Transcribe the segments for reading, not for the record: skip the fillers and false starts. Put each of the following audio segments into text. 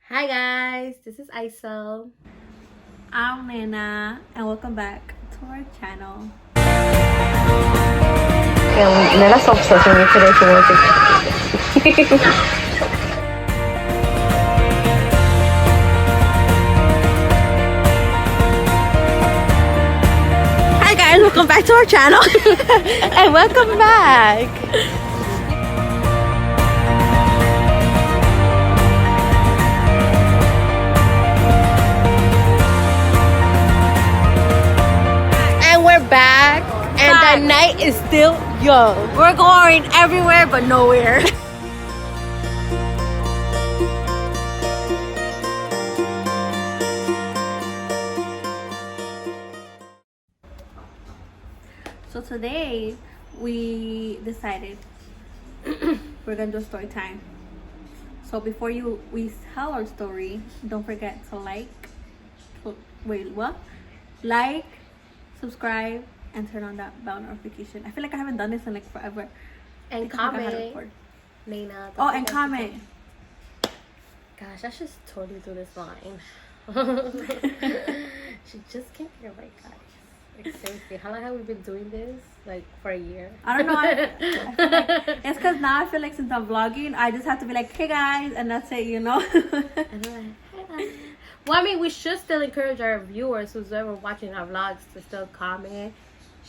Hi guys, this is Isel. I'm Nena, and welcome back to our channel. And Nena's so obsessed with me today, she wants to. Hi guys, welcome back to our channel. And welcome back. And we're back, and the night is still young. We're going everywhere but nowhere. So today we decided we're gonna do a story time. So before we tell our story, don't forget to like, subscribe, and turn on that bell notification. I feel like I haven't done this in like forever. And Because I forgot how to comment. record. Nena. Oh, and comment. Gosh, I should totally do this line. She just can't get it right, guys. Like, seriously, how long have we been doing this? Like, for a year? I don't know. I feel like, it's because now I feel like since I'm vlogging, I just have to be like, hey guys, and that's it, you know? And I'm like, hey guys. Well, I mean, we should still encourage our viewers, who's ever watching our vlogs, to still comment,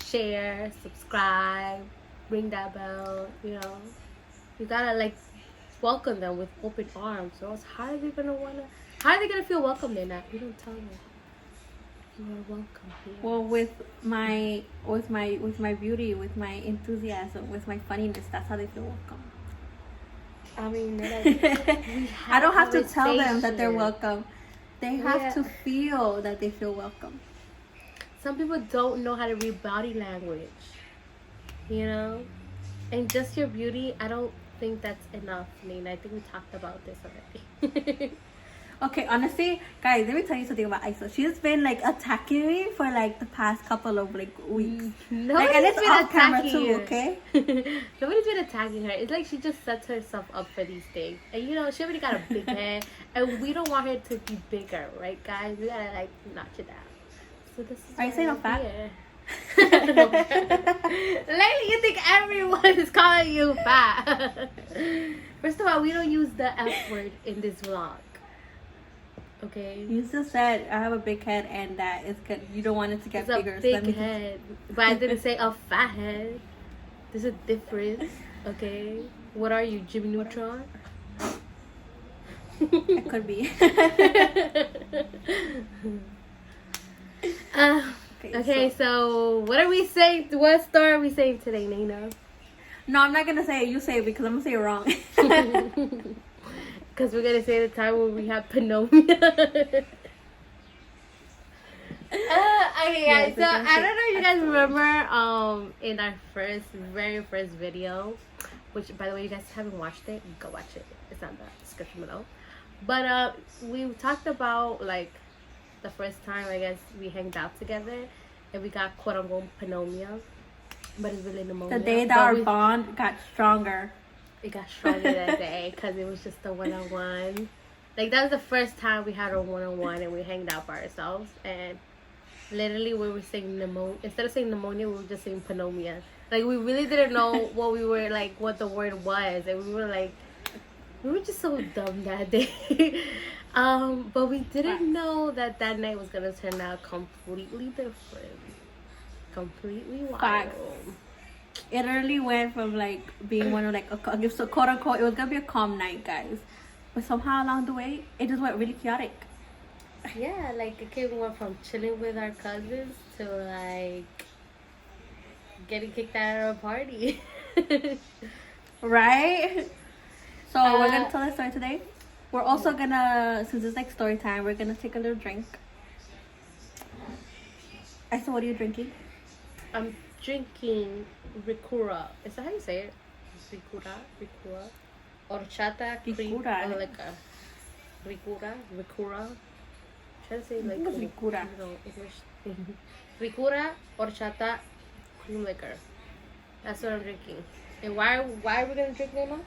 share, subscribe, ring that bell, you know. You gotta, like, welcome them with open arms, or else how are they gonna feel welcome in that? We don't tell them. You are welcome here. Well, with my beauty, with my enthusiasm, with my funniness, that's how they feel welcome. I mean, I don't have to tell them that they're welcome. They have Yeah. to feel that they feel welcome. Some people don't know how to read body language, you know? And just your beauty, I don't think that's enough, Nina. I think we talked about this already. Okay, honestly, guys, let me tell you something about Isel. She's been like attacking me for like the past couple of like weeks. Nobody's and it's been off camera attacking too, her. okay? Nobody's been attacking her. It's like she just sets herself up for these things. And you know, she already got a big head. And we don't want her to be bigger, right, guys? We gotta like notch it down. So this is Are you saying I'm fat? Lately, you think everyone is calling you fat. First of all, we don't use the F word in this vlog. Okay? You just said I have a big head and that it's good. You don't want it to get It's bigger. a so that big means head. But I didn't say a fat head. There's a difference. Okay? What are you, Jimmy Neutron? it could be. Okay, so what are we saying? What story are we saying today, Nena? No, I'm not gonna say it. You say it because I'm gonna say it wrong. Because we're gonna say the time when we have pneumonia. Okay, guys. So I don't know if you guys remember in our very first video, which by the way, you guys haven't watched it, go watch it. It's on the description below. But we talked about like the first time I guess we hanged out together and we got quote unquote pneumonia, but it's really pneumonia. The day that our bond got stronger. It got stronger that day because it was just a one-on-one. Like that was the first time we had a one-on-one and we hanged out by ourselves. And literally we were saying pneumonia. Instead of saying pneumonia, we were just saying pneumonia. Like we really didn't know what we were like, what the word was, and we were just so dumb that day. But we didn't know that night was gonna turn out completely different, completely wild. Facts. It literally went from like being one of like so quote unquote it was gonna be a calm night, guys, but somehow along the way it just went really chaotic. Yeah, like it went from chilling with our cousins to like getting kicked out of a party. Right? So we're gonna tell that story today. We're also gonna, since it's like story time, we're gonna take a little drink. Isel, what are you drinking? I'm drinking Ricura. Is that how you say it? Ricura? Horchata cream liquor. Ricura. Try to say like Ricura. You know, English. Ricura horchata cream liquor. That's what I'm drinking. And why are we gonna drink Nena?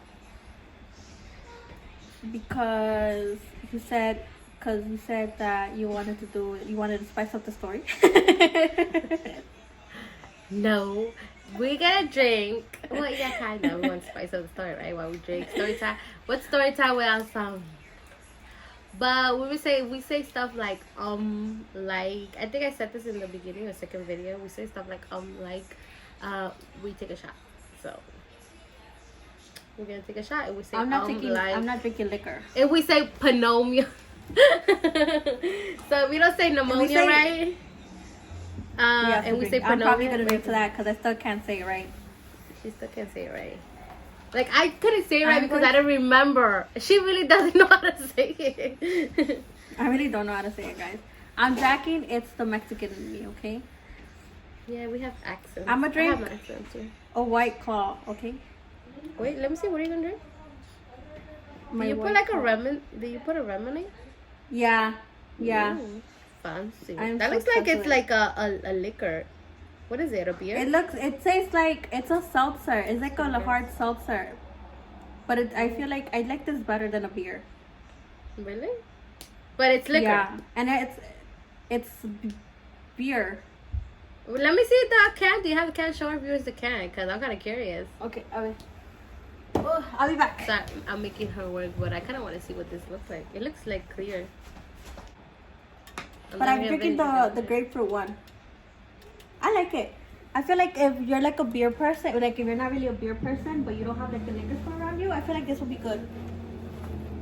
Because you said that you wanted to spice up the story. No, we gotta drink. Well, yeah, kind of. We want to spice up the story, right? While we drink. Story time. What's story time without some? But when we say stuff like, I think I said this in the beginning of the second video. We say stuff like, we take a shot. So, we're gonna take a shot. And we say, I'm not drinking liquor. If we say pneumonia. So, we don't say pneumonia, right? And we say pneumonia. I'm probably gonna drink to that because I still can't say it right. She still can't say it right. Like, I couldn't say it right because I don't remember. She really doesn't know how to say it. I really don't know how to say it, guys. I'm Jackie. It's the Mexican in me, okay? Yeah, we have accents. I'm gonna drink I have an accent too. a White Claw, okay? Wait, let me see. What are you gonna drink? My Do you put White like Claw. a lemon? Do you put a lemon in? Yeah. Ooh, fancy. I'm That so looks like it's fancy. like a liquor. What is it? A beer? It tastes like it's a seltzer. It's like a hard seltzer. But I feel like I like this better than a beer. Really? But it's liquor. Yeah, and it's beer. Well, let me see the can. Do you have a can? Show our viewers the can, because I'm kind of curious. Okay, I'll be back. So I'm making her work, but I kind of want to see what this looks like. It looks like clear. But I'm drinking the grapefruit one. I like it. I feel like if you're like a beer person, like if you're not really a beer person, but you don't have like the liquor store around you, I feel like this will be good.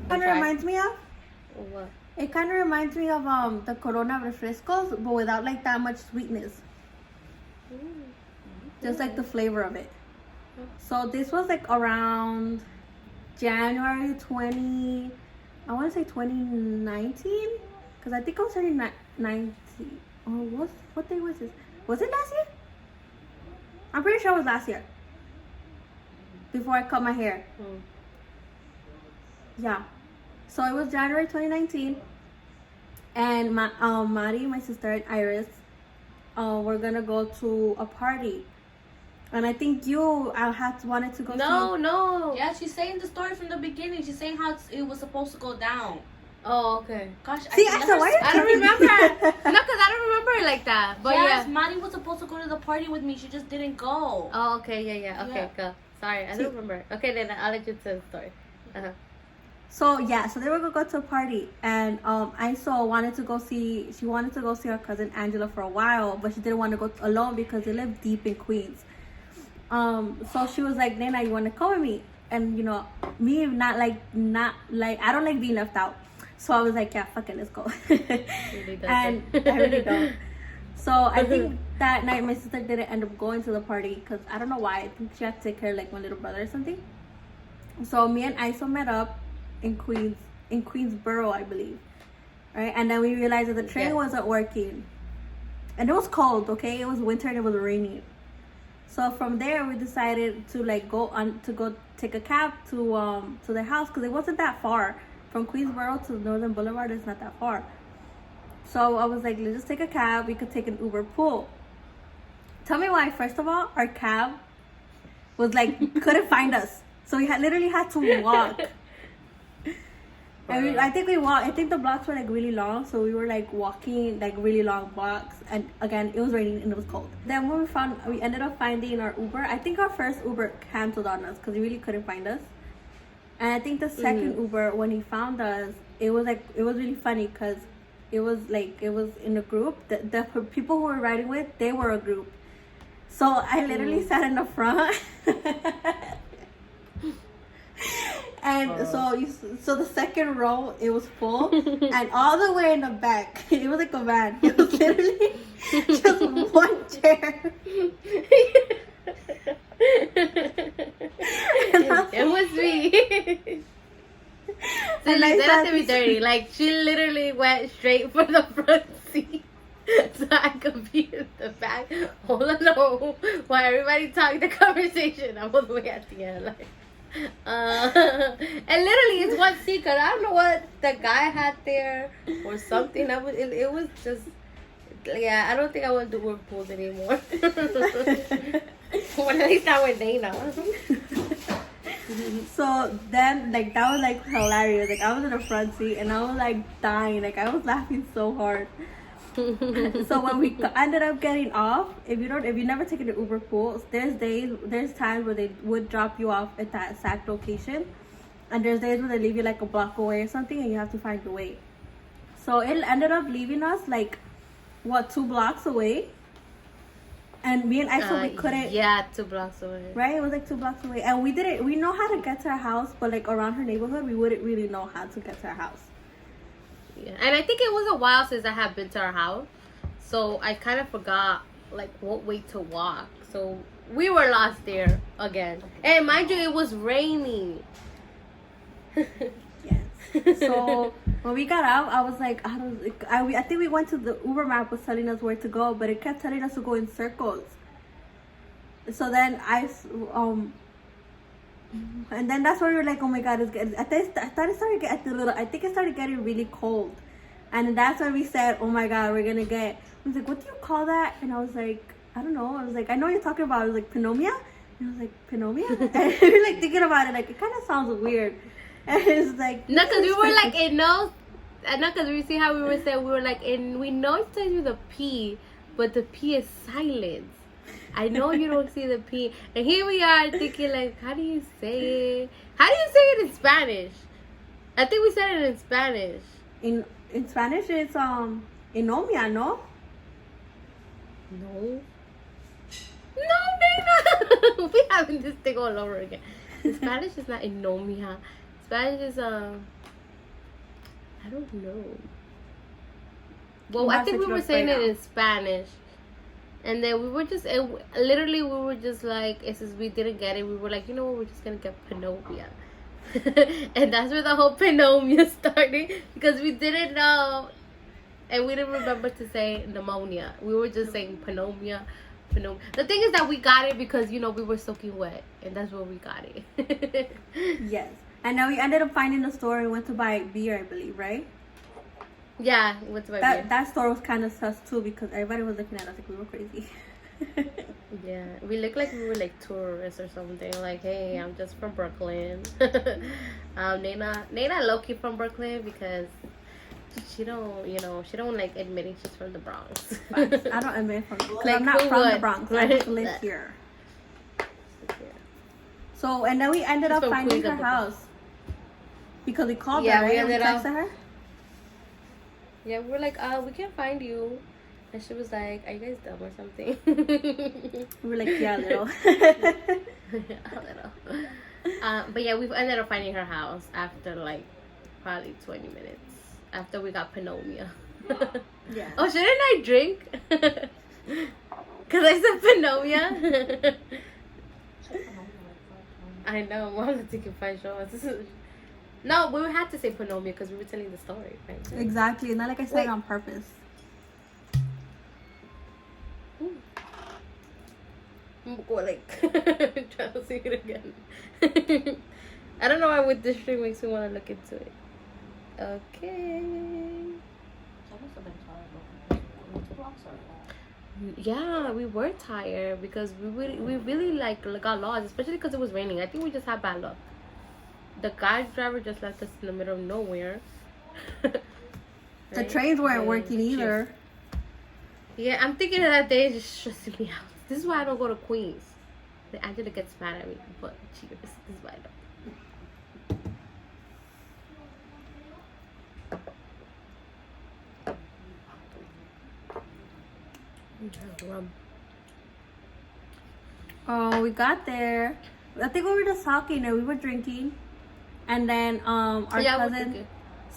Kind of reminds me of. What? It kind of reminds me of the Corona refrescos, but without like that much sweetness. Just like the flavor of it. So this was like around January 20. I want to say 2019, because I think I was turning 19. Oh, what day was this? Was it last year? I'm pretty sure it was last year. Before I cut my hair. Yeah. So it was January 2019. And Mari, my sister, and Iris, we're gonna go to a party. And I think you wanted to go. No. Yeah, she's saying the story from the beginning. She's saying how it was supposed to go down. Oh, okay. Gosh, See, I said, why I don't remember. No, because I don't remember it like that. But yes, yeah. Mari was supposed to go to the party with me. She just didn't go. Oh, okay. Yeah. Okay, Yeah. go. Sorry, I don't remember. Okay, then I'll let you tell the story. So they were gonna go to a party, and Isel wanted to go see. She wanted to go see her cousin Angela for a while, but she didn't want to go alone because they live deep in Queens. So she was like, Nena, you want to come with me? And you know, me not like I don't like being left out. So I was like, yeah, fuck it, let's go. And I really don't. So I think that night my sister didn't end up going to the party because I don't know why. I think she had to take care of like my little brother or something. So me and Isel met up in Queensboro, I believe. Right? And then we realized that the train wasn't working. And it was cold, okay? It was winter and it was raining. So from there we decided to like go take a cab to their house because it wasn't that far. From Queensboro to Northern Boulevard, it's not that far. So I was like, let's just take a cab. We could take an Uber pool. Tell me why. First of all, our cab was like, couldn't find us. So we literally had to walk. And I think the blocks were like really long. So we were like walking like really long blocks. And again, it was raining and it was cold. Then when we ended up finding our Uber. I think our first Uber canceled on us because he really couldn't find us. And I think the second Uber, when he found us, it was really funny because it was in a group. The people who were riding with, they were a group. So I literally sat in the front. And so the second row, it was full. And all the way in the back, it was like a van. It was literally just one chair. It was me. So And I Lisa thought to be dirty. Like, she literally went straight for the front seat. So I could be in the back all alone while everybody talked the conversation. I was way at the end, like. And literally it's one seat because I don't know what the guy had there or something. It was just, yeah, I don't think I want to do work pools anymore. Well, at least not with Nena. So then, like, that was like hilarious. Like, I was in the front seat and I was like dying. Like, I was laughing so hard. So when we ended up getting off, if you never taken the Uber pool, there's times where they would drop you off at that exact location, and there's days where they leave you like a block away or something, and you have to find your way. So it ended up leaving us like 2 blocks away, and me and Isel, we couldn't. Yeah, 2 blocks away. Right, it was like 2 blocks away, and we know how to get to our house, but like around her neighborhood, we wouldn't really know how to get to our house. Yeah, and I think it was a while since I had been to our house, so I kind of forgot like what way to walk. So we were lost there again, and mind you, it was raining. Yes. So when we got out, I was like, I think we went to the Uber map was telling us where to go, but it kept telling us to go in circles. So then and then that's where we were like, oh my god, it's getting. I think it started getting really cold, and that's when we said, oh my god, we're gonna get. I was like, what do you call that? And I was like, I don't know. I was like, I know what you're talking about. I was like, pneumonia. And I was like, pneumonia. And we were like thinking about it, like it kind of sounds weird. And it's like no, because we were like in no, because we see how we were saying we were like in. We know it tells you the P, but the P is silent. I know you don't see the P. And here we are thinking like, how do you say it? How do you say it in Spanish? I think we said it in Spanish. In Spanish it's inomia, no? No. No, Nena. We having this thing all over again. In Spanish is not inomia. Spanish is I don't know. Well, I think we were saying it in Spanish. And then we were just, literally, we were just like, since we didn't get it, we were like, you know what, we're just going to get pneumonia. And that's where the whole pneumonia started, because we didn't know, and we didn't remember to say pneumonia. We were just saying pneumonia. The thing is that we got it because, you know, we were soaking wet, and that's where we got it. Yes. And now we ended up finding a store and went to buy beer, I believe, right? Yeah, we went to buy beer. That store was kind of sus too, because everybody was looking at us like we were crazy. Yeah, we looked like we were like tourists or something. Like, hey, I'm just from Brooklyn. Nena low-key from Brooklyn because she don't, she don't like admitting she's from the Bronx. I don't admit from the Bronx. Like, I'm not from the would? Bronx. I just live here. So, and then we ended up finding her house because we called her, right? We texted her. Yeah, we were like, we can't find you. And she was like, are you guys dumb or something? We were like, yeah, a little. A little. But yeah, we ended up finding her house after like probably 20 minutes. After we got pneumonia. Yeah. Oh, shouldn't I drink? Because I said pneumonia. I know, Mom's taking 5 shots. No, we had to say pneumonia because we were telling the story, right? Exactly, not like I said on purpose. I'm like trying to see it again. I don't know why with this string makes me want to look into it. Okay. Yeah, we were tired because we really like got lost, especially because it was raining. I think we just had bad luck. The guy driver just left us in the middle of nowhere. Right? The trains weren't working either. Yeah, I'm thinking that day is just stressing me out. This is why I don't go to Queens. Angela gets mad at me, but cheers. This is why I don't. Oh, we got there. I think we were just talking and we were drinking. And then our cousin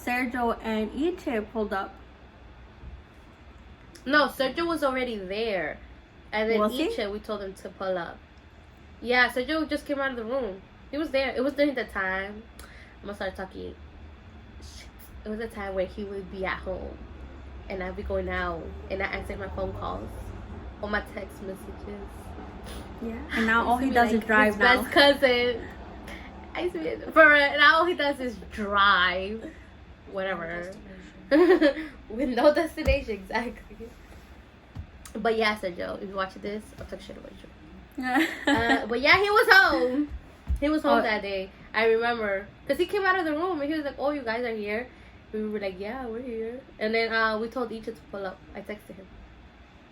Sergio and Iche pulled up. No, Sergio was already there. And then Iche, we told him to pull up. Yeah, Sergio just came out of the room. He was there. It was during the time. I'm gonna start talking. Shit. It was a time where he would be at home. And I'd be going out. And I answered my phone calls. Or my text messages. Yeah. And now all he does is drive now. Best cousin. Now all he does is drive. Whatever. With no destination, exactly. But yeah, Sergio, if you watch this, I'll talk shit about you. But yeah, he was home. He was home that day. I remember. Because he came out of the room and he was like, oh, you guys are here? We were like, yeah, we're here. And then we told Icha to pull up. I texted him.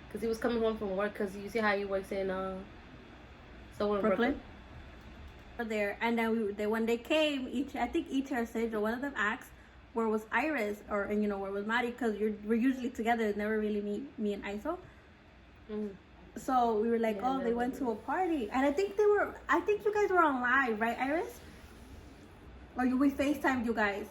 Because he was coming home from work. Because you see how he works in somewhere in Brooklyn. There. And then when they came, I think Icha or Sage or one of them asked where was Iris or where was Maddie, because we're usually together. It's never really me and Isel. So we were like, they went to a party, and I think you guys were on live, right, Iris? Or we FaceTimed you guys?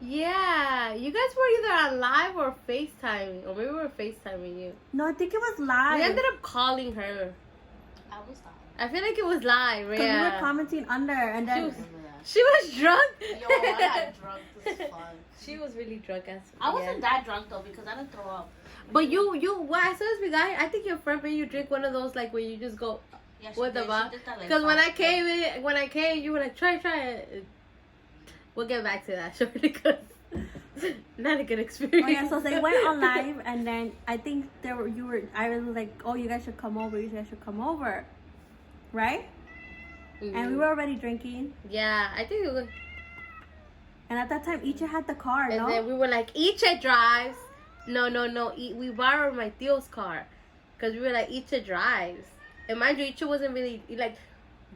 Yeah, you guys were either on live or FaceTiming, or maybe we were FaceTiming you. No, I think it was live. We ended up calling her. I was live. I feel like it was live, because we were commenting under, and then she was drunk. Yo, I got drunk. This is fun. She was really drunk as fuck. I wasn't that drunk though because I didn't throw up. But as soon as we got here, I think your friend made you drink one of those like when you just go with the bar. Because when I came, you were like try it. We'll get back to that shortly because not a good experience. Oh yeah, so they went on live, and then I think Iris was like, oh, you guys should come over, right? And we were already drinking. Yeah, I think it was. And at that time, Icha had the car, and then we were like, Icha drives. No. We borrowed my Theo's car. Because we were like, Icha drives. And mind you, Icha wasn't really, like,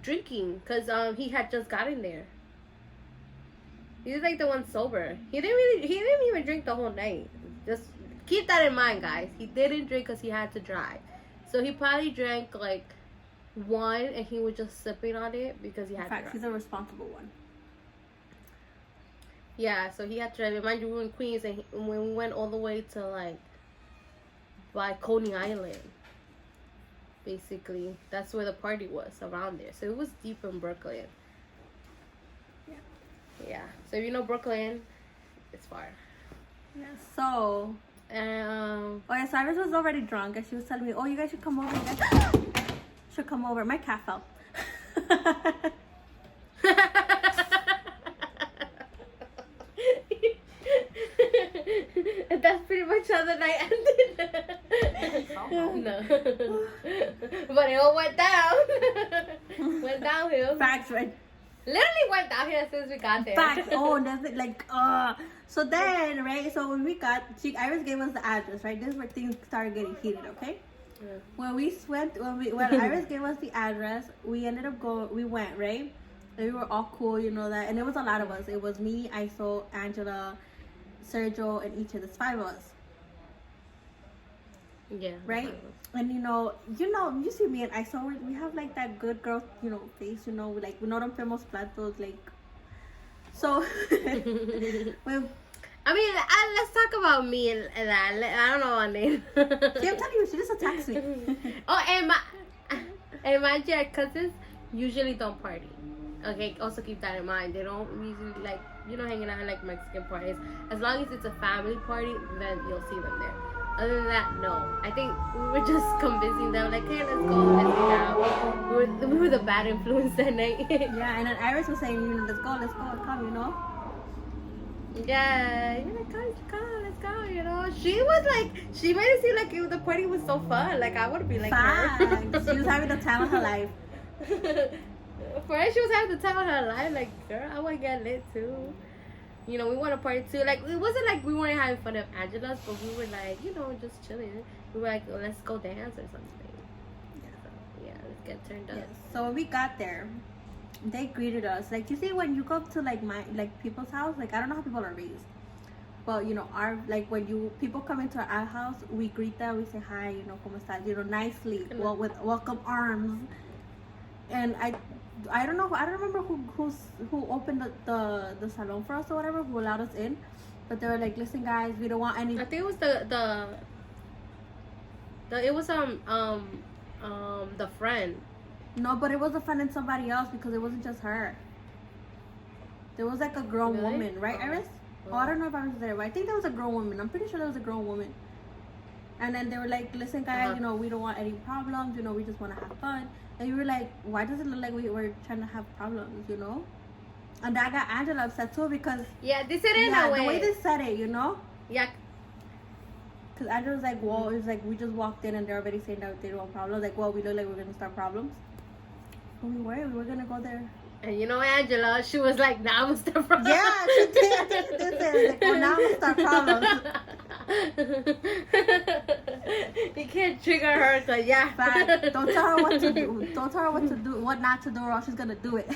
drinking. Because he had just gotten there. He was, like, the one sober. He didn't even drink the whole night. Just keep that in mind, guys. He didn't drink because he had to drive. So he probably drank, like, one. And he was just sipping on it because he had to drive. He's a responsible one. Yeah, so he had to drive. Mind you, we were in Queens, and when we went all the way to, like, by Coney Island, basically, that's where the party was, around there. So it was deep in Brooklyn. Yeah. So if you know Brooklyn, it's far. Yeah, so... Cyrus was already drunk, and she was telling me, oh, you guys should come over. Should come over. My cat fell. That's pretty much how the night ended. No. But it all went down. Went downhill. Facts, right? Literally went downhill as soon as we got there. Facts. Oh, that's it. Like, So then, right? So when we got, Iris gave us the address, right? This is where things started getting heated, okay? Yeah. When Iris gave us the address, we went, right? And we were all cool, that. And it was a lot of us. It was me, Isel, Angela, Sergio, and each of the 5 of us. Yeah. Right? And you see me and Isel, we have like that good girl, face, like we know them famous platos, like. So, let's talk about me and that. I don't know her name. See, I'm telling you, she just attacks me. and my cousins usually don't party. Okay, also keep that in mind. They don't usually like, hanging out in like Mexican parties. As long as it's a family party, then you'll see them there. Other than that, no. I think we were just convincing them, like, hey, let's go, let's get out. We were the bad influence that night. Yeah, and then Iris was saying, let's go, come, Yeah, come, let's go, She was like, she made it seem like the party was so fun. Like, I would be like her. She was having the time of her life. First, she was having the time of her life. Like, girl, I want to get lit too. We want to party too. Like, it wasn't like we weren't having fun at Angela's, but we were like, just chilling. We were like, let's go dance or something. Yeah, so, let's get turned up. Yes. So when we got there, they greeted us. Like, you see, when you go up to like people's house, like, I don't know how people are raised, but when people come into our house, we greet them. We say hi, como estás, nicely, with welcome arms. And I don't know. I don't remember who opened the salon for us or whatever, who allowed us in. But they were like, "Listen, guys, we don't want any." I think it was the friend. No, but it was a friend and somebody else because it wasn't just her. There was like a grown woman, right, Iris? Oh, I don't know if I was there, but I think there was a grown woman. I'm pretty sure there was a grown woman. And then they were like, "Listen, guys, we don't want any problems. We just want to have fun." And we were like, why does it look like we were trying to have problems, And that got Angela upset too because... Yeah, they said it in a way. The way they said it, Yeah. Because Angela was like, well, it's like we just walked in and they're already saying that they don't want problems. Like, well, we look like we're going to start problems. Oh, we were gonna go there. And you know Angela, she was like, "Now I'm gonna start problems." Yeah, she did. I think she did say, like, well, now I'm gonna start problems. You can't trigger her, so yeah. But don't tell her what to do. Don't tell her what to do, what not to do, or else she's gonna do it.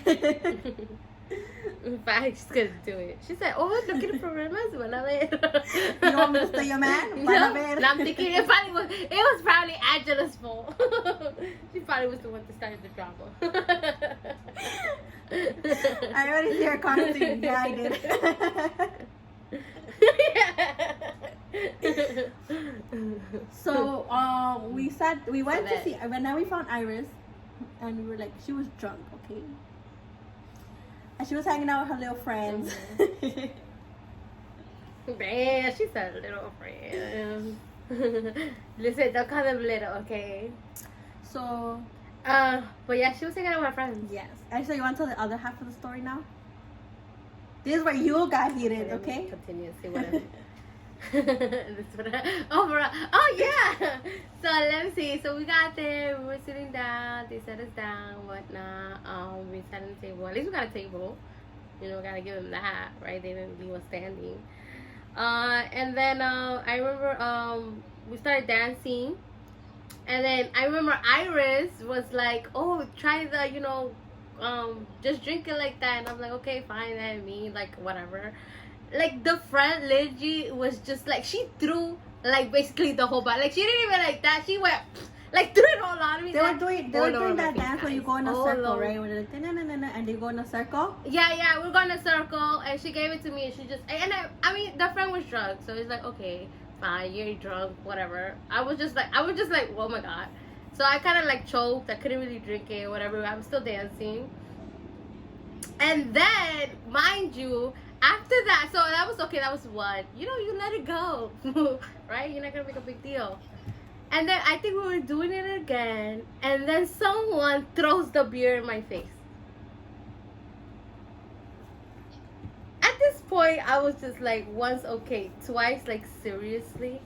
In fact, she's gonna do it. She said, "Oh, looking for problemas, van a ver." You want me to stay your man? Van a ver. No, I'm thinking it was probably Angela's fault. She probably was the one that started the drama. I already see her commenting. Yeah, I did. So we went to see, and then we found Iris, and we were like, she was drunk, okay, and she was hanging out with her little friends. Man, she's a little friend. Listen, don't call them little, okay? So but yeah, she was hanging out with her friends. yes, actually, you want to tell the other half of the story now? This is where you got heated, okay? Continue, see whatever. Oh yeah. So let me see. So we got there. We were sitting down. They set us down, whatnot. We sat at the table. At least we got a table. You know, we gotta give them that, right? They didn't leave us standing. And then I remember we started dancing, and then I remember Iris was like, "Oh, try the, you know, just drink it like that." And I'm like, "Okay, fine." And me, like, whatever. Like, the friend Ligi was just like, she threw like basically the whole bottle. Like, she didn't even like that. She went like threw it all on me. They were doing that dance where you go in a circle, right? When they're like, na, and they go in a circle. Yeah, we're going in a circle, and she gave it to me, and she just, and I mean, the friend was drunk, so it's like, okay, fine, you're drunk, whatever. I was just like, oh my god. So I kind of like choked. I couldn't really drink it, whatever. I was still dancing. And then, mind you, after that, so that was okay. That was one. You know, you let it go, right? You're not gonna make a big deal. And then I think we were doing it again, and then someone throws the beer in my face. At this point, I was just like, once okay, twice, like, seriously.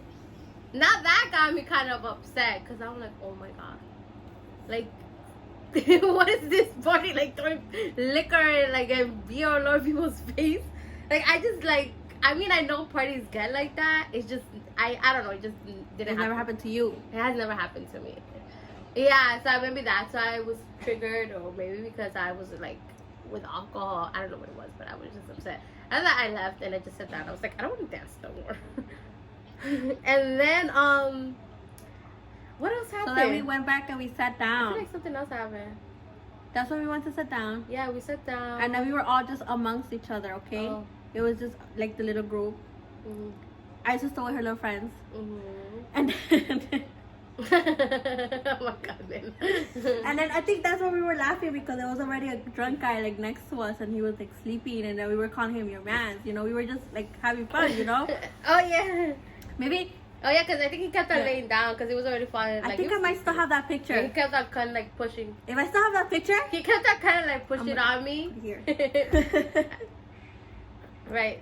Now that got me kind of upset, because I'm like, oh my god, like, what is this party, like, throwing liquor and like a beer all over people's face? Like, I just, like, I mean, I know parties get like that. It's just, I don't know, it just didn't happen. Never happened to you. It has never happened to me. Yeah, so maybe that's why I was triggered, or maybe because I was like with alcohol. I don't know what it was, but I was just upset. And then I left, and I just sat down. I was like, I don't want to dance no more. And then what else happened? So then we went back and we sat I down. feel like something else happened. That's when we went to sit down. Yeah, we sat down. And then we were all just amongst each other, okay? Oh. It was just like the little group. Mm-hmm. I just with her little friends. Mm-hmm. And then, Oh my god, man. and then I think that's when we were laughing, because there was already a drunk guy like next to us, and he was like sleeping, and then we were calling him your man. You know, we were just like having fun, you know? Oh yeah. Maybe. Oh yeah, because I think he kept on laying down because he was already falling. I Like, think I might still have that picture. He kept on kind of like pushing. If I still have that picture, He kept on kind of like pushing on me. here. Right.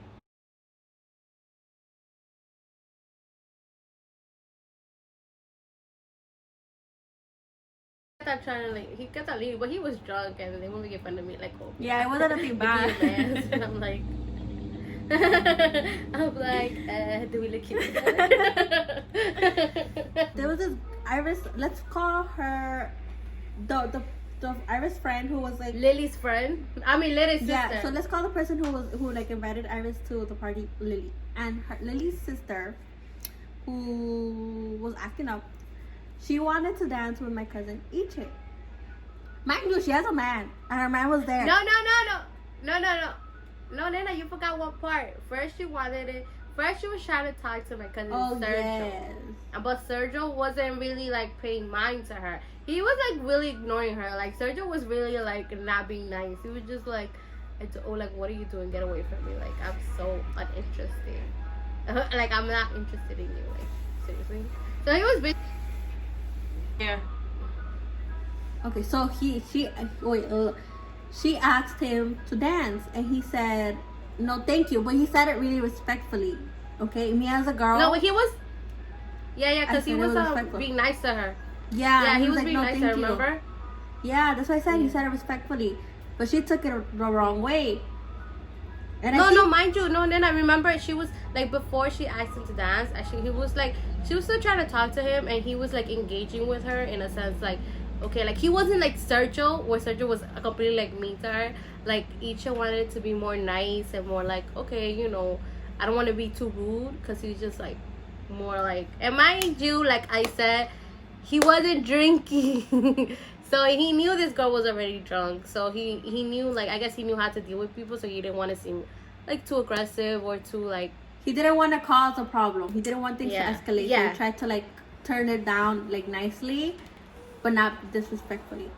He kept on trying to like, he kept on leaving, but he was drunk, and they would make fun of me like, oh. Yeah, it wasn't nothing bad. And I'm like, do we look cute? There was this Iris. Let's call her the Iris friend who was like Lily's friend. I mean Lily's sister. yeah. So let's call the person who like invited Iris to the party Lily, and Lily's sister, who was acting up. She wanted to dance with my cousin Ichi. Mind you, she has a man, and her man was there. No, Nena, you forgot one part. First she wanted it. First she was trying to talk to my cousin Sergio. Yes. But Sergio wasn't really like paying mind to her. He was like really ignoring her. Like Sergio was really like not being nice. He was just like, like, what are you doing? Get away from me. Like, I'm so uninterested. Like, I'm not interested in you. Like, seriously. So he was busy. Yeah. Okay, so she asked him to dance, and he said, "No, thank you." But he said it really respectfully. Okay, me as a girl. No, but he was. Yeah, because he was respectful. being nice to her. Yeah, Yeah, he was like, being "No, nice to thank her. you." Remember? Yeah, that's what I said. He said it respectfully, but she took it the wrong way. And no, mind you, no. Then I remember she was like, before she asked him to dance, actually he was like, she was still trying to talk to him, and he was like engaging with her in a sense, like, okay, like he wasn't like Sergio, where Sergio was completely like mean to her. Like Icha wanted to be more nice and more like, okay, you know, I don't want to be too rude, because he's just like more like, and mind you, like I said, he wasn't drinking. So he knew this girl was already drunk. So he knew, like, I guess he knew how to deal with people. So he didn't want to seem like too aggressive or too like. He didn't want to cause a problem. He didn't want things to escalate. Yeah. So he tried to like turn it down like nicely, but not disrespectfully.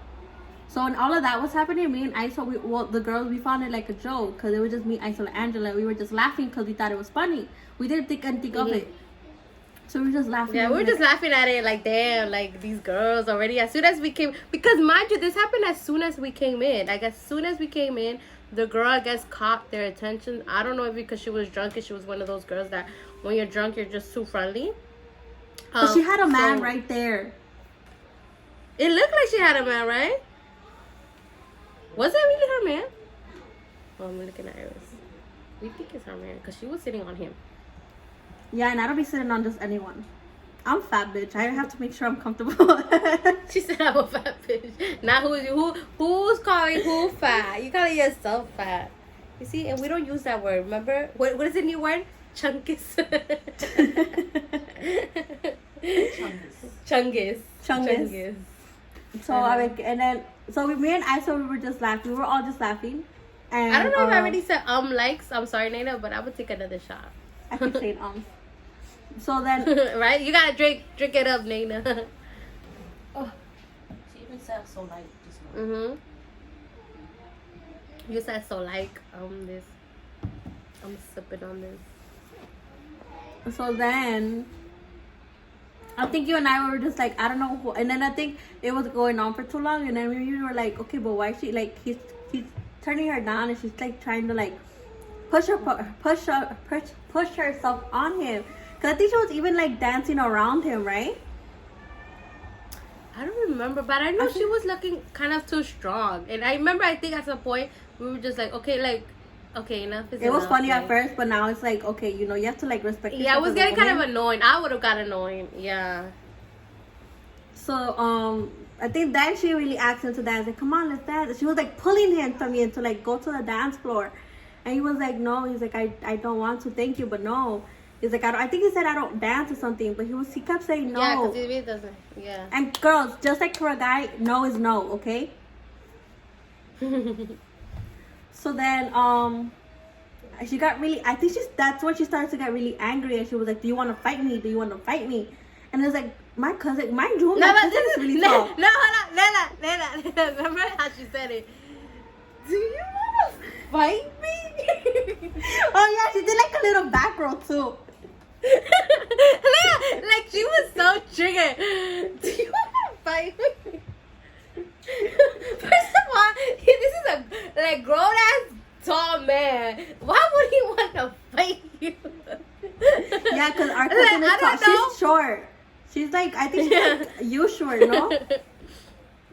So when all of that was happening, me and Isel, the girls, we found it like a joke, because it was just me, Isel, and Angela. We were just laughing because we thought it was funny. We didn't think anything of it. So we were just laughing. Yeah, we were just laughing at it, like, damn, like, these girls already, as soon as we came, because mind you, this happened as soon as we came in. Like, as soon as we came in, the girl, I guess, caught their attention. I don't know if because she was drunk, and she was one of those girls that when you're drunk, you're just too friendly. But she had a man right there. It looked like she had a man, right? Was that really her man? Oh, I'm looking at Iris. We think it's her man, because she was sitting on him. Yeah, and I don't be sitting on just anyone. I'm fat, bitch. I have to make sure I'm comfortable. She said I'm a fat bitch. Now who's calling who fat? You calling yourself fat. You see, and we don't use that word. Remember? What is the new word? Chungus. Chungus. So I mean, and then me and Isel, we were just laughing. We were all just laughing. And I don't know if I already said likes. I'm sorry, Nena, but I would take another shot. I keep saying So then, right? You gotta drink it up, Nena. Oh. She even said so like just now. Mhm. You said so like this. I'm sipping on this. So then, I think you and I were just like, I don't know who, and then I think it was going on for too long, and then you were like, okay, but why is she like he's turning her down, and she's like trying to like push herself on him, because I think she was even like dancing around him, right? I don't remember, but I know she was looking kind of too strong, and I remember I think at some point we were just like, okay, enough is enough. It was funny like, at first, but now it's like, okay, you know, you have to like respect. Yeah, it was getting kind of annoying. I would have got annoying. Yeah. So I think then she really asked him to dance. Like, come on, let's dance. And she was like pulling him from me to like go to the dance floor, and he was like, no. He's like, I don't want to. Thank you, but no. He's like, I think he said I don't dance or something, but he kept saying no. Yeah, because he really doesn't. Yeah. And girls, just like for a guy, no is no, okay? So then she got really, I think that's when she started to get really angry, and she was like, do you want to fight me? Do you want to fight me? And it was like, my cousin, mind you, my cousin is really tall. No, hold on. Nena. Remember how she said it? Do you want to fight me? Oh yeah, she did like a little back roll too. Like she was so triggered. Do you want to fight me? First of all, this is a like grown ass tall man. Why would he want to fight you? Yeah, because our cousin is tall. She's short. She's like, I think she's like you short, no?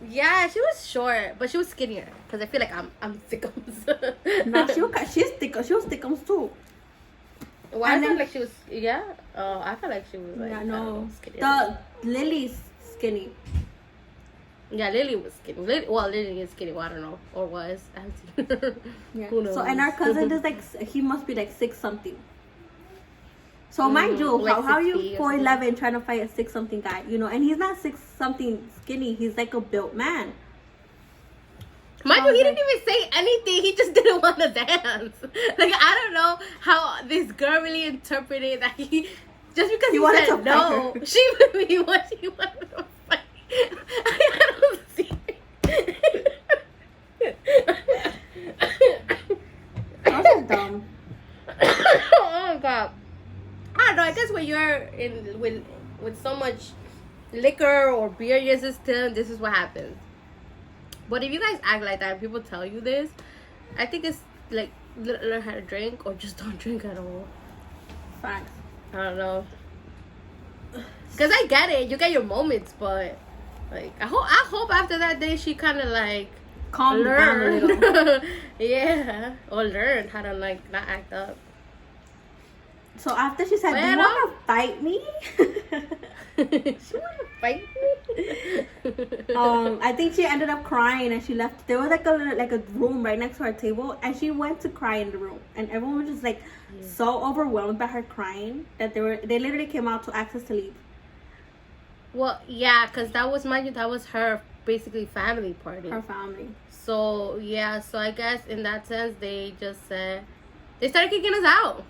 Yeah, she was short, but she was skinnier. Because I feel like I'm thickums. No, she's thick. She was thickums too. Why I felt like she was, yeah? Oh, I felt like she was like, yeah, no. Skinny. The Lily's skinny. Yeah, Lily was skinny. Lily is skinny. Well, I don't know. Or was. I haven't seen her. Yeah. Who knows? So, and our cousin is like, he must be like 6 something. So, mind you, like how are you 4'11" trying to fight a 6 something guy? You know, and he's not 6 something skinny. He's like a built man. Mind you, he didn't even say anything. He just didn't want to dance. Like, I don't know how this girl really interpreted that he, just because he wanted said to no, fight her. she wanted to fight. I don't see it. That's just dumb. Oh, God. I don't know. I guess when you're in with so much liquor or beer in your system, this is what happens. But if you guys act like that and people tell you this, I think it's like learn how to drink or just don't drink at all. Facts. I don't know. Because I get it. You get your moments, but Like, I hope after that day she kind of like Calm down a learned. little. Yeah, or learned how to like not act up. So after she said, "Do you want to fight me?" She want to fight me. I think she ended up crying and she left. There was like a room right next to our table, and she went to cry in the room, and everyone was just like so overwhelmed by her crying that they literally came out to ask us to leave. Well, yeah, because that was her basically family party. Her family. So yeah, so I guess in that sense they just said they started kicking us out.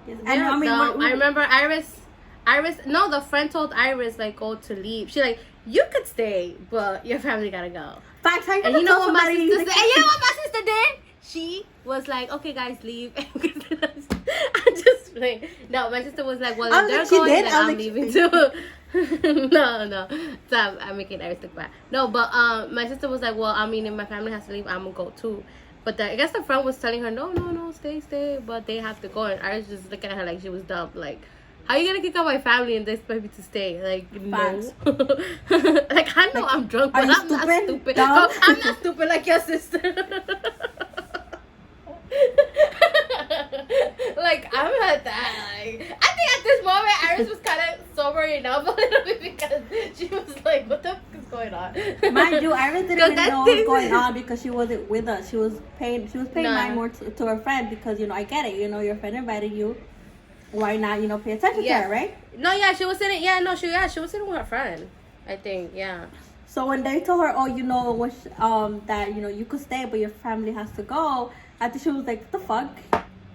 Yes. And Yeah, I mean, I remember Iris. No, the friend told Iris like go to leave. She like you could stay, but your family gotta go. facts. And you know what my sister said? And you know what my sister did? She was like, okay, guys, leave. I'm just playing. No, my sister was like, well, if they're going, then I'm leaving too. No. Stop. I'm making Iris look bad. No, but my sister was like, well, I mean, if my family has to leave, I'm gonna go too. But I guess the friend was telling her, no, stay. But they have to go. And I was just looking at her like she was dumb. Like, how are you gonna kick out my family and they expect me to stay? Like, facts. no. Like, I know I'm drunk, but I'm not stupid. No, I'm not stupid like your sister. Like, I'm not that. Like, I think at this moment, Iris was kind of sobering up a little bit because she was like, what the fuck is going on? Mind you, Iris didn't really know what was going on because she wasn't with us. She was paying mind more to her friend because, I get it. Your friend invited you. Why not, pay attention to her, right? No, yeah, she was sitting. Yeah, no, she was sitting with her friend. I think, yeah. So when they told her, that you could stay, but your family has to go, I think she was like, what the fuck?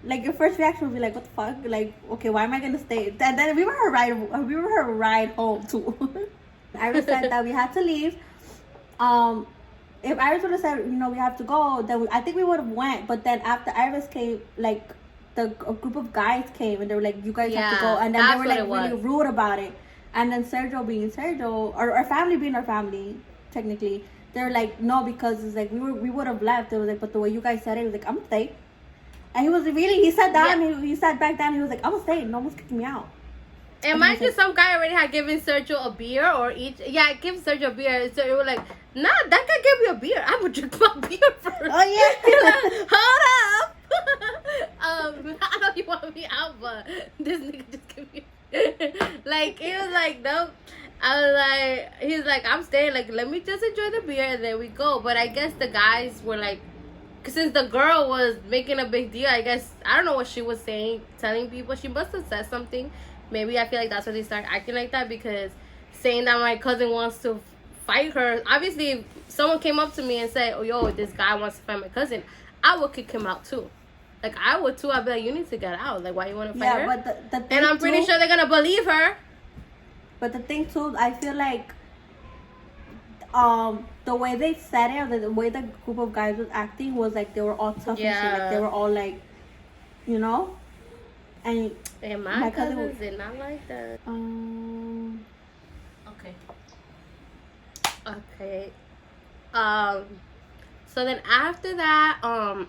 Like, your first reaction would be like, what the fuck? Like, okay, why am I gonna stay? And then we were her ride home too. Iris said that we had to leave. If Iris would have said, we have to go, then I think we would have went. But then after Iris came, like, a group of guys came and they were like, you guys have to go. And then they were like really rude about it. And then Sergio being Sergio, or our family being our family, technically, they're like, no, because it's like we would have left. It was like, but the way you guys said it, was like, I'm gonna stay. And he sat down, he sat back down, and he was like, I'm gonna stay. No one's kicking me out. And mind you, some guy already had given Sergio a beer or each. Yeah, give Sergio a beer. So it was like, nah, that guy gave me a beer. I'm gonna drink my beer first. Oh yeah. Hold up. I know you want me out, but this nigga just give me. Like, he was like, nope. I was like, he's like, I'm staying. Like, let me just enjoy the beer and then we go. But I guess the guys were like, since the girl was making a big deal, I guess, I don't know what she was saying, telling people. She must have said something. Maybe I feel like that's why they start acting like that, because saying that my cousin wants to fight her. Obviously, if someone came up to me and said, oh, yo, this guy wants to fight my cousin, I would kick him out too. Like, I would too. I'd be like, you need to get out. Like, why you want to fight her? Yeah, but the thing and I'm pretty sure they're going to believe her. But the thing too, I feel like the way they said it, or the way the group of guys was acting, was like they were all tough and shit. Like, they were all like, And my cousins did not like that. Okay. So then after that,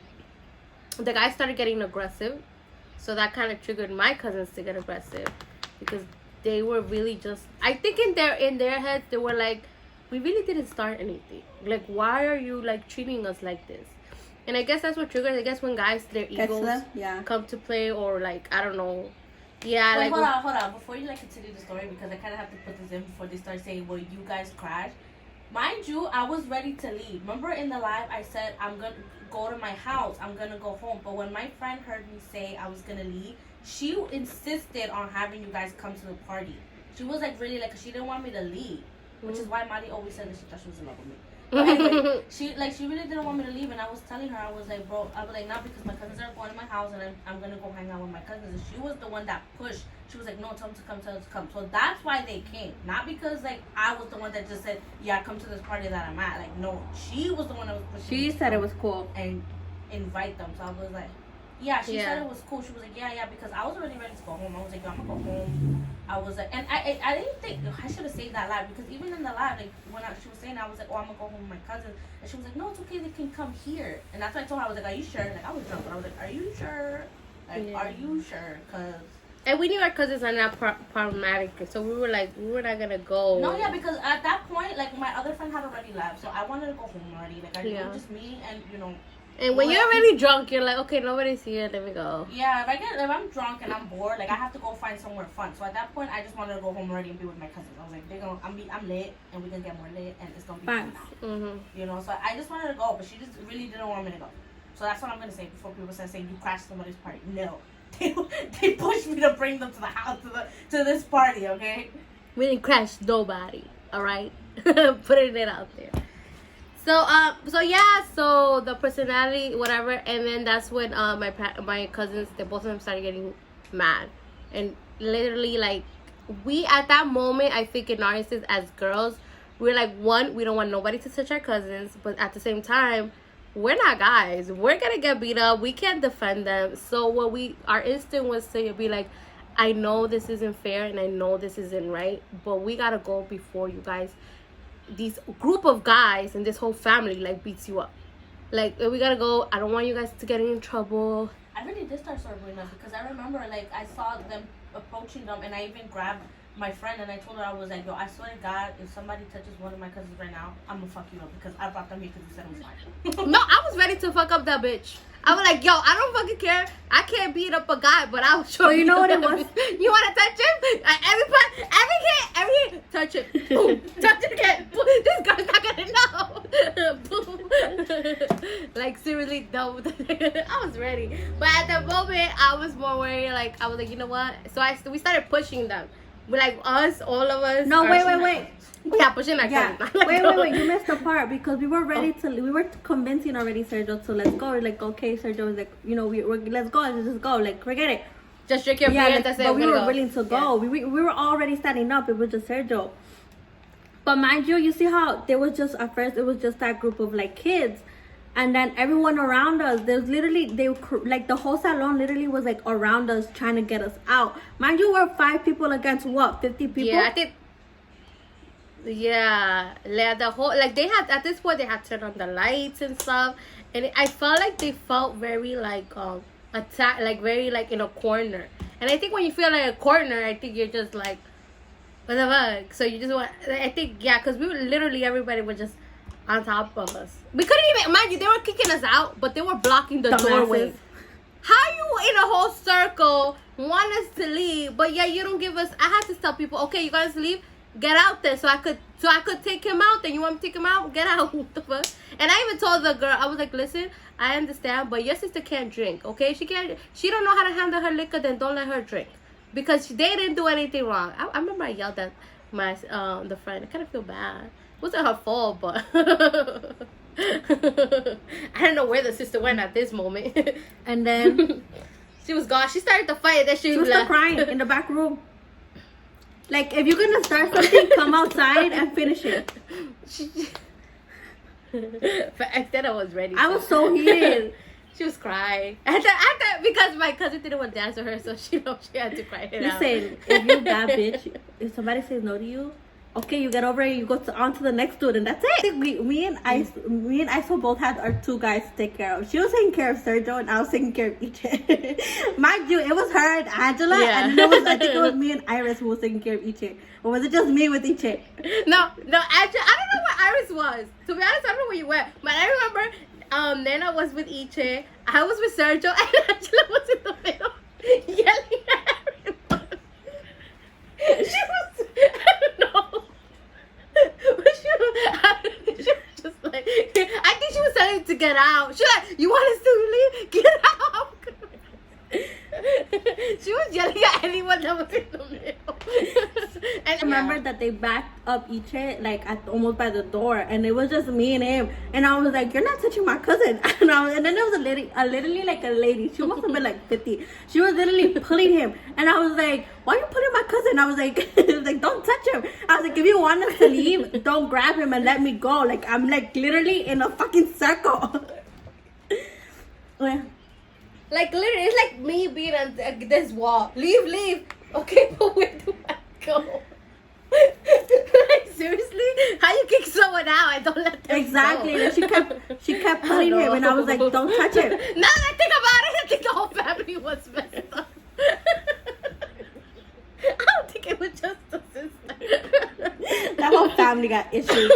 the guy started getting aggressive. So that kind of triggered my cousins to get aggressive, because they were really just, I think in their heads they were like, we really didn't start anything. Like, why are you like treating us like this? And I guess that's what triggers. I guess when guys, their egos come to play, or like, I don't know. Yeah. Wait, like, hold on. Before you continue the story, because I kind of have to put this in before they start saying, well, you guys crashed. Mind you, I was ready to leave. Remember in the live, I said, I'm going to go to my house. I'm going to go home. But when my friend heard me say I was going to leave, she insisted on having you guys come to the party. She was like, really, like, she didn't want me to leave. Which is why Mari always said that she thought she was in love with me. But anyway, she really didn't want me to leave, and I was telling her, I was like, bro, not because my cousins are going to my house and I'm going to go hang out with my cousins. And she was the one that pushed. She was like, no, tell them to come. So that's why they came. Not because, like, I was the one that just said, yeah, come to this party that I'm at. Like, no, she was the one that was pushing. She said it was cool. And invite them. So I was like, yeah, she said it was cool. She was like, yeah, because I was already ready to go home. I was like, yo, I'm going to go home. I was like, and I didn't think, I should have saved that live, because even in the live, like, when she was saying, I was like, oh, I'm going to go home with my cousin. And she was like, no, it's okay, they can come here. And that's why I told her, I was like, are you sure? Like, I was drunk, but I was like, are you sure? Like, are you sure? Because And we knew our cousins are not problematic, so we were not gonna go. No, yeah, because at that point, like, my other friend had already left, so I wanted to go home already. Like, we were just me and, you know. And when you're really drunk, you're like, okay, nobody's here, let me go. Yeah, if I'm drunk and I'm bored, like, I have to go find somewhere fun. So at that point, I just wanted to go home already and be with my cousins. I was like, I'm lit, and we can get more lit, and it's gonna be fun now. Mm-hmm. You know, so I just wanted to go, but she just really didn't want me to go. So that's what I'm gonna say before people start saying you crashed somebody's party. No. They pushed me to bring them to the house, to this party, okay? We didn't crash nobody, all right? Putting it out there. So the personality, whatever, and then that's when my cousins, both of them started getting mad, and literally, like, we at that moment, I think in our instance as girls, we're like, one, we don't want nobody to touch our cousins, but at the same time, we're not guys. We're gonna get beat up. We can't defend them. So our instinct was to be like, I know this isn't fair and I know this isn't right, but we gotta go before you guys, these group of guys and this whole family, like, beats you up. Like, we gotta go. I don't want you guys to get in trouble. I really did start circling them because I remember, like, I saw them approaching them, and I even grabbed my friend and I told her, I was like, yo, I swear to God, if somebody touches one of my cousins right now, I'm gonna fuck you up because I brought them here because you said it was mine. No, I was ready to fuck up that bitch. I was like, yo, I don't fucking care. I can't beat up a guy, but I'll show you. You know what it was? You want to touch him? Every hit, touch it. Boom, touch it again. Boom. This girl's not gonna know. Boom. Like, seriously, no. I was ready, but at the moment, I was more worried. Like, I was like, you know what? So we started pushing them. We, like, all of us. No, wait. Yeah, pushing our Yeah. cousins. Wait. You missed the part because we were ready to. We were convincing already Sergio to let's go. We're like, okay, Sergio was like, you know, let's go. Let's just go. Like, forget it. Just drink your beer and that's it. But we were willing to go. Yeah. We were already standing up. It was just Sergio. But mind you see how there was just at first it was just that group of like kids, and then everyone around us. There's literally like the whole salon literally was like around us trying to get us out. Mind you, we're 5 people against what 50 people. Yeah, I think. Yeah, the whole they had at this point they had turned on the lights and stuff, and I felt like they felt very like attack, like very like in a corner. And I think when you feel like a corner, I think you're just like, what the fuck? So you just want. I think because we were literally everybody was just on top of us. We couldn't even mind you. They were kicking us out, but they were blocking the doorway. How you in a whole circle want us to leave, but you don't give us. I had to tell people, okay, you guys leave. Get out there so I could take him out. Then you want me to take him out? Get out. What the fuck? And I even told the girl, I was like, listen, I understand, but your sister can't drink, okay? She don't know how to handle her liquor, then don't let her drink. Because they didn't do anything wrong. I remember I yelled at my the friend. I kind of feel bad. It wasn't her fault, but I don't know where the sister went at this moment. And then she was gone. She started to fight, then she was still crying in the back room. Like, if you're gonna start something, come outside and finish it. But I said I was ready. I was so heated. She was crying. After, because my cousin didn't want to dance with her, so she had to cry it out. Listen, if you're that bitch, if somebody says no to you, okay, you get over it, you go on to the next dude, and that's it. I think me and Isel both had our 2 guys to take care of. She was taking care of Sergio, and I was taking care of Iche. Mind you, it was her and Angela, and I think it was me and Iris who was taking care of Iche. Or was it just me with Iche? No, actually, I don't know where Iris was. To be honest, I don't know where you went. But I remember Nena was with Iche, I was with Sergio, and Angela was in the middle, yelling at everyone. She was, I don't know. But she was just like, I think she was telling to get out. She was like, you want us to leave? Get out. She was yelling at anyone that was in the middle. And I remember that they backed up Iche like almost by the door, and it was just me and him. And I was like, "You're not touching my cousin." And then there was a lady. She must have been like 50. She was literally pulling him, and I was like, "Why are you pulling my cousin?" I was like, "Don't touch him." I was like, "If you want us to leave, don't grab him and let me go." Like I'm like literally in a fucking circle. Like literally, it's like me being on this wall. Leave. Okay, but where do I go? Like seriously, how you kick someone out and don't let them exactly. go? And she kept pulling him, and I was like, "Don't touch him." Now that I think about it, I think the whole family was messed up. family got issues.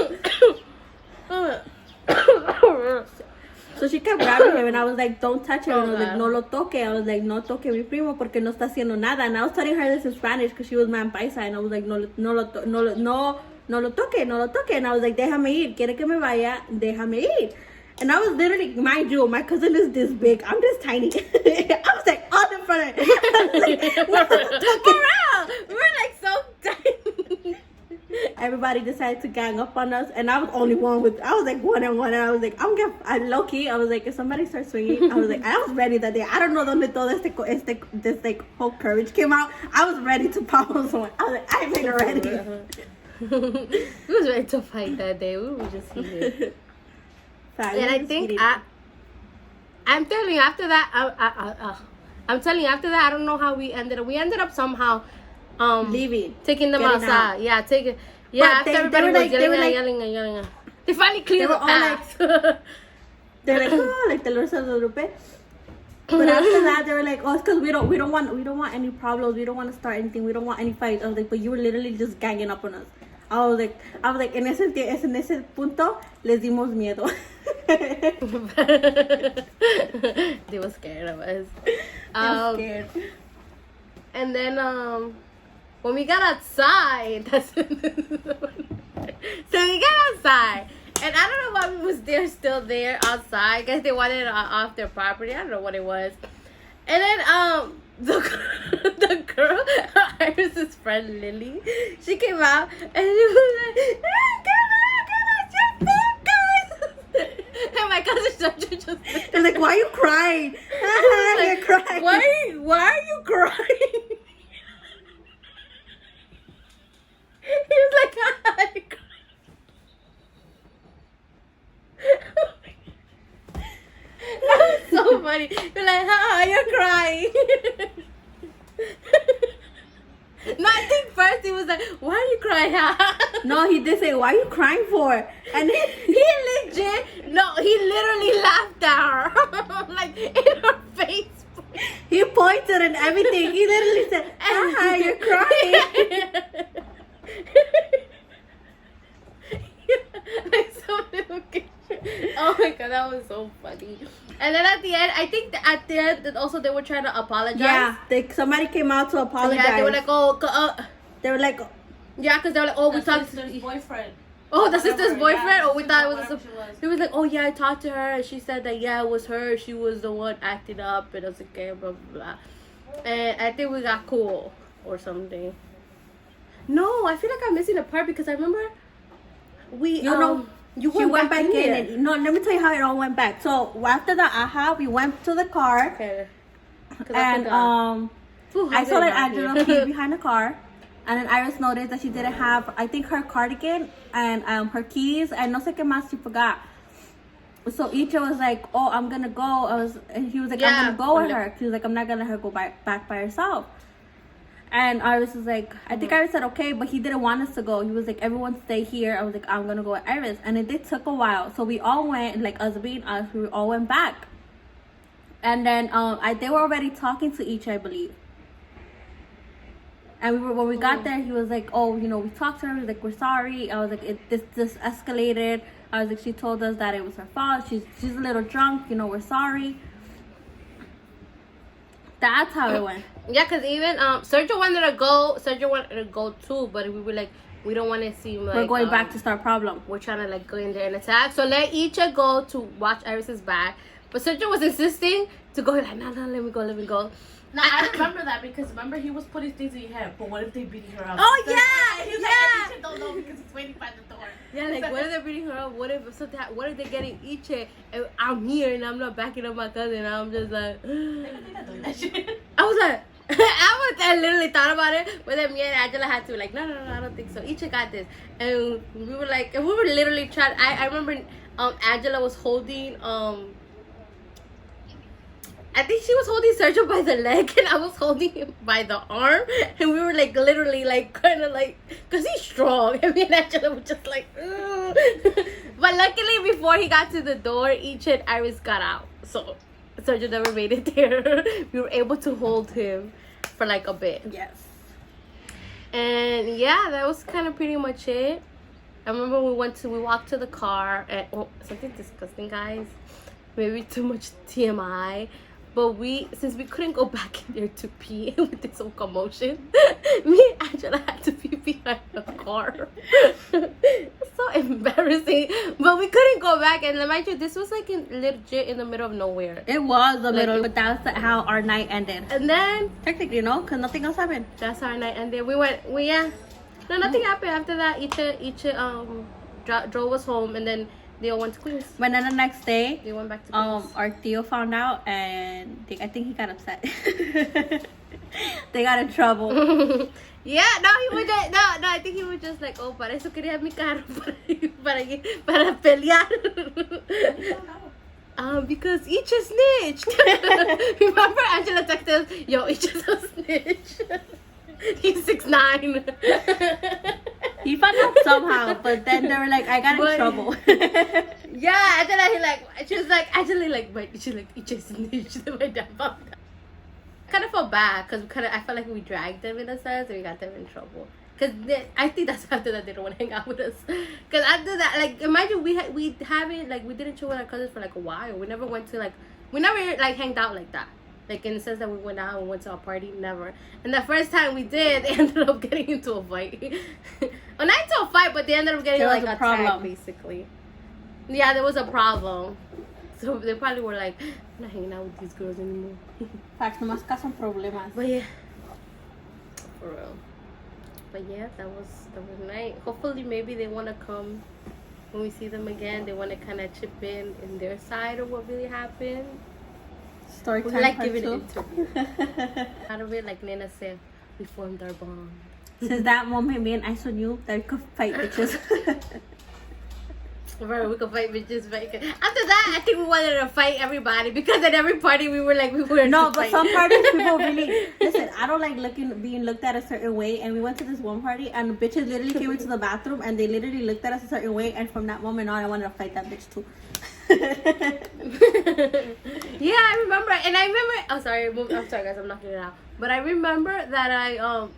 So she kept grabbing him, and I was like, don't touch him. And I was like, no lo toque. I was like, no toque mi primo porque no está haciendo nada. And I was telling her this in Spanish because she was man paisa, and I was like, no lo toque. And I was like, déjame ir. Quiere que me vaya, déjame ir. And I was literally, mind you, my cousin is this big. I'm just tiny. I was like, all in front of her. I was like, what the We're like so tiny. Everybody decided to gang up on us, and I was only one with. I was like 1-on-1, and I was like, I low key. I was like, if somebody starts swinging, I was like, I was ready that day. I don't know donde todo this like whole courage came out. I was ready to pommel someone. I was like, I made it ready. We was ready to fight that day. We were just heated. And I think I'm telling you after that. I'm telling you after that. I don't know how we ended up. We ended up somehow. Leaving, taking them Getting outside. out. Yeah, taking. Yeah, But after they everybody were was like- they were like- yelling. They finally cleared They the were all path. they're like, oh, like the Lord Guadalupe. But after that, they were like, oh, it's because we don't want any problems. We don't want to start anything. We don't want any fights. I was like, but you were literally just ganging up on us. I was like, en ese punto les dimos miedo. They were scared of us. They were scared. And then when we got outside, so we got outside, and I don't know why we was still there outside. I guess they wanted off their property. I don't know what it was. And then the girl, Iris's friend Lily, she came out and she was like, "Get out, your food, guys!" And my cousin Georgia just They're like, why are you crying? You're crying. Why are you crying? He was like, I'm crying. That was so funny. You're like, you're crying. No, I think first he was like, why are you crying? No, he did say, why are you crying for? And He literally laughed at her. Like, in her face. he pointed and everything. He literally said, you're crying. Like some little kid. Oh my god, that was so funny. And then at the end, I think at the end that also they were trying to apologize. Yeah, somebody came out to apologize. Yeah, they were like, they were like, yeah, because they were like, oh, we The talked. sister's boyfriend. Oh, the sister's Whatever, boyfriend. yeah, Oh, we thought it was. whatever she was. He was like, oh yeah, I talked to her, and she said that yeah, it was her. She was the one acting up, and I was like, okay, blah blah blah. And I think we got cool or something. No, I feel like I'm missing a part because I remember we you went back in and no, let me tell you how it all went back. So after the aha, we went to the car. Okay. And I saw that Angela peed behind the car, and then Iris noticed that she didn't have, I think, her cardigan and her keys and no sé qué más she forgot. So Icha was like, oh, I'm gonna go. And he was like, I'm gonna go with her. She was like, I'm not gonna let her go back by herself. And Iris was like, I think Iris said okay, but he didn't want us to go. He was like, everyone stay here. I was like, I'm gonna go with Iris. And it did took a while. So we all went, like us being us, we all went back. And then they were already talking to each, I believe. And when we got there, he was like, oh, we talked to her. He was like, we're sorry. I was like, this escalated. I was like, she told us that it was her fault. She's a little drunk. We're sorry. That's how it went. Yeah, because even Sergio wanted to go too, but we were like, we don't want to seem like we're going back to start problem. We're trying to like go in there and attack. So let Icha go to watch Iris's back. But Sergio was insisting to go like, no, let me go. No, I remember that because remember he was putting things in your head. But what if they beating her up? Oh yeah, He's like, I don't know because it's waiting by the door. Yeah, like what if they're beating her up? What if they're getting Icha and I'm here and I'm not backing up my cousin? I'm just like, I was like, I literally thought about it, but then me and Angela had to like, no, I don't think so. Icha got this, and we were literally trying. I remember, Angela was holding, I think she was holding Sergio by the leg, and I was holding him by the arm, and we were like literally like kind of like, cause he's strong, and me and Angela were just like, ugh. But luckily before he got to the door, Icha and Iris got out, so Sergio never made it there. We were able to hold him for like a bit. Yes. And yeah, that was kind of pretty much it. I remember we walked to the car and something disgusting, guys. Maybe too much TMI. But since we couldn't go back in there to pee with this whole commotion, me and Angela had to pee behind the car. It's so embarrassing. But we couldn't go back. And mind you, this was like legit in the middle of nowhere. It was the middle, but that's how our night ended. And then, Technically, no, because nothing else happened. that's our night ended. No, nothing happened after that. Drove us home, and then they all went to Queens. But then the next day, They went back to Queens. our Theo found out, and I think he got upset. They got in trouble. Yeah, no, he was just, no, I think he was just like, oh, para eso quería mi carro, para pelear. Because each is snitched. Remember, Angela texted us, yo, each is a snitch. He's 6'9". He found out somehow, but then they were like, I got in trouble. Yeah, and then she was like, actually, like, but she's like, each is snitched. My dad found out. I kind of felt bad because I felt like we dragged them in a sense and we got them in trouble. Because I think that's after that they don't want to hang out with us. Because after that, like, imagine we haven't, like, we didn't chill with our cousins for like a while. We never hanged out like that. Like, in the sense that we went out and went to a party, never. And the first time we did, they ended up getting into a fight. Well, not into a fight, but they ended up getting, like, a problem, basically. Yeah, there was a problem. So they probably were like, I'm not hanging out with these girls anymore. Facts, nomás casan problemas. But yeah, for real. But yeah, that was nice. Hopefully, maybe they want to come when we see them again. They want to kind of chip in their side of what really happened. Story We time like part giving two. an interview. Out of it, like Nena said, we formed our bond. Since that moment, me and Isel knew that we could fight bitches. Right, we could fight bitches. After that, I think we wanted to fight everybody because at every party we were No, to but fight. some parties people really listen. I don't like being looked at a certain way. And we went to this one party, and the bitches literally came into the bathroom, and they literally looked at us a certain way. And from that moment on, I wanted to fight that bitch too. Yeah, I remember, oh sorry, I'm sorry guys, I'm knocking it out, but I remember that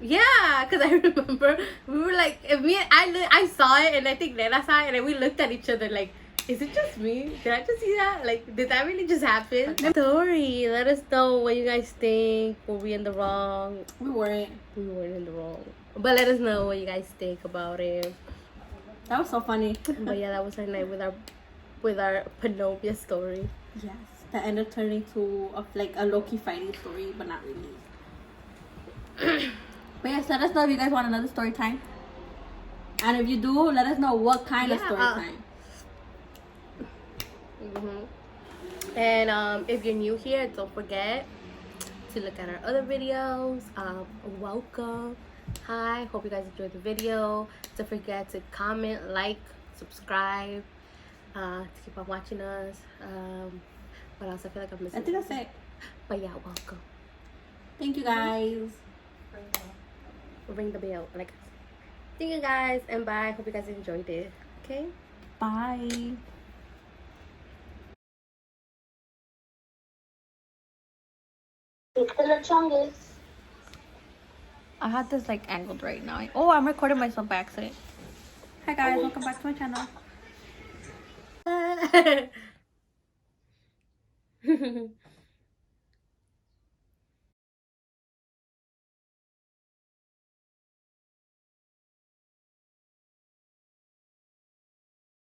because I remember we were like, I saw it, and I think Nena saw it, and then we looked at each other like, is it just me? Did I just see that? Like, did that really just happen? Story, let us know what you guys think. Were we in the wrong? We weren't In the wrong, but let us know what you guys think about it. That was so funny. But yeah, that was our night with our Panopia story. Yes, that ended up turning to a low-key fighting story, but not really. But yes, let us know if you guys want another story time. And if you do, let us know what kind of story time. And if you're new here, don't forget to look at our other videos. Welcome. Hi, hope you guys enjoyed the video. Don't forget to comment, like, subscribe, to keep on watching us. What else? I feel like I'm missing. I think that's it. But yeah, welcome. Thank you guys. Ring the bell. Like, thank you guys, and bye. Hope you guys enjoyed it. Okay. Bye. I had this angled right now. Oh, I'm recording myself by accident. Hi guys, welcome back to my channel.